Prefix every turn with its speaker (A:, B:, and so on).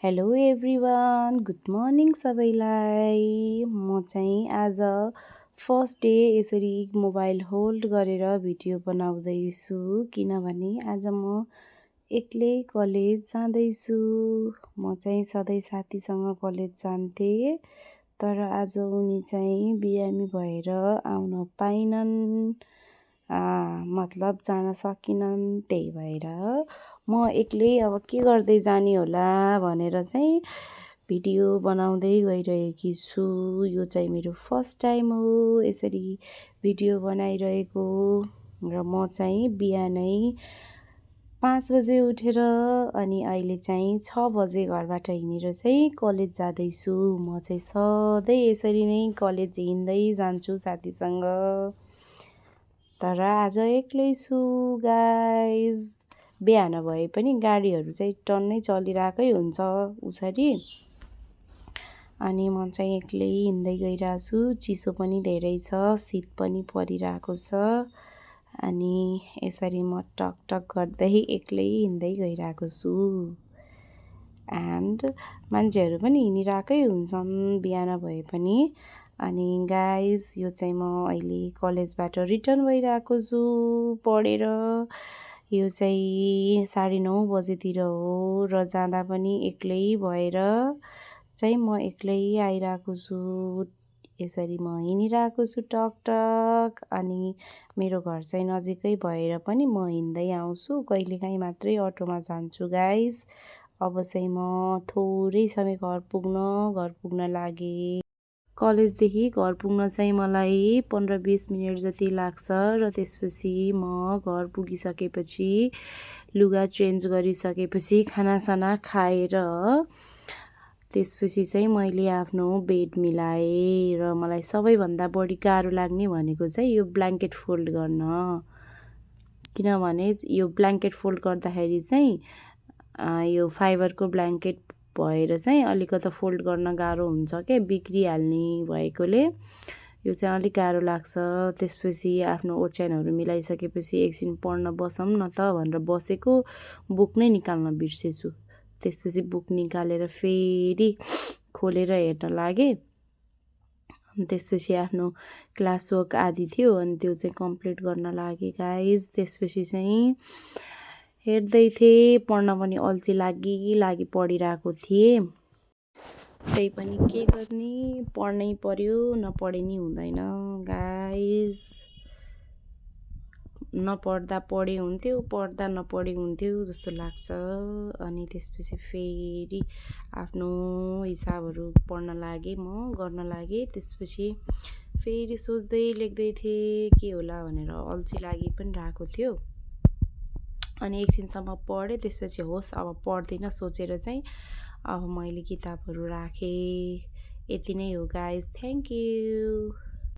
A: Hello everyone, good morning सबैलाई। म चाहिँ आज फर्स्ट डे यसरी मोबाइल होल्ड गरेर भिडियो बनाउँदैछु किनभने आज म एक्लै कलेज जाँदैछु। म चाहिँ सधैँ साथीसँग कलेज जान्थेँ, तर आज उनी चाहिँ बिरामी भएर आउन पाइनन्। मतलब जान सकिनन्। त्यही भएर म एक्लै अब के गर्दै जाने होला भनेर चाहिँ भिडियो बनाउँदै गइरहेकी छु। यो चाहिँ मेरो फर्स्ट टाइम हो यसरी भिडियो बनाइरहेको। र म चाहिँ बिहानै 5 बजे उठेर अनि अहिले चाहिँ 6 बजे घरबाट हिँडेर चाहिँ कलेज जाँदैछु। म चाहिँ सधैँ यसरी नै कलेज हिँड्दै जान्छु साथीसँग, तर आज एक्लै छु गाइज। बिहान भए पनि गाडीहरू चाहिँ टन्नै चलिरहेकै हुन्छ उसरी, अनि म चाहिँ एक्लै हिँड्दै गइरहेको छु। चिसो पनि धेरै छ, शीत पनि परिरहेको छ, अनि यसरी म टक टक गर्दै एक्लै हिँड्दै गइरहेको छु। एन्ड मान्छेहरू पनि हिँडिरहेकै हुन्छन् बिहान भए पनि। अनि गाइज यो चाहिँ म अहिले कलेजबाट रिटर्न भइरहेको छु पढेर। यो चाहिँ 9:30 बजेतिर हो र जाँदा पनि एक्लै भएर चाहिँ म एक्लै आइरहेको छु। यसरी म हिँडिरहेको छु टक टक। अनि मेरो घर चाहिँ नजिकै भएर पनि म हिँड्दै आउँछु, कहिलेकाहीँ मात्रै अटोमा जान्छु गाइज। अब चाहिँ म थोरै समय घर पुग्न लागेँ। कलेजदेखि घर पुग्न चाहिँ मलाई 15-20 मिनट जति लाग्छ र त्यसपछि म घर पुगिसकेपछि लुगा चेन्ज गरिसकेपछि खानासाना खाएर त्यसपछि चाहिँ मैले आफ्नो बेड मिलाएँ। र मलाई सबैभन्दा बढी गाह्रो लाग्ने भनेको चाहिँ यो ब्ल्याङ्केट फोल्ड गर्न, किनभने यो ब्ल्याङ्केट फोल्ड गर्दाखेरि चाहिँ यो फाइबरको ब्ल्याङ्केट भएर चाहिँ अलिकति फोल्ड गर्न गाह्रो हुन्छ क्या, बिग्रिहाल्ने भएकोले यो चाहिँ अलिक गाह्रो लाग्छ। त्यसपछि आफ्नो ओछ्यानहरू मिलाइसकेपछि एकछिन पढ्न बसौँ न त भनेर बसेको, बुक नै निकाल्न बिर्सेछु। त्यसपछि बुक निकालेर फेरि खोलेर हेर्न लागेँ। त्यसपछि आफ्नो क्लास वर्क आदि थियो अनि त्यो चाहिँ कम्प्लिट गर्न लागेँ गाइज। त्यसपछि चाहिँ हेर्दै थिएँ, पढ्न पनि अल्छी लागि पढिरहेको थिएँ। त्यही पनि के गर्ने, पढ्नै पर्यो, नपढे नि हुँदैन गाइज। नपढ्दा पढे हुन्थ्यो, पढ्दा नपढे हुन्थ्यो जस्तो लाग्छ। अनि त्यसपछि फेरि आफ्नो हिसाबहरू पढ्न लागेँ, म गर्न लागेँ। त्यसपछि फेरि सोच्दै लेख्दै थिएँ के होला भनेर, अल्छी लागि पनि रहेको थियो। अनि एकछिनसम्म पढेँ, त्यसपछि होस् अब पढ्दिनँ सोचेर चाहिँ अब मैले किताबहरू राखेँ। यति नै हो गाइज, थ्याङ्क यू।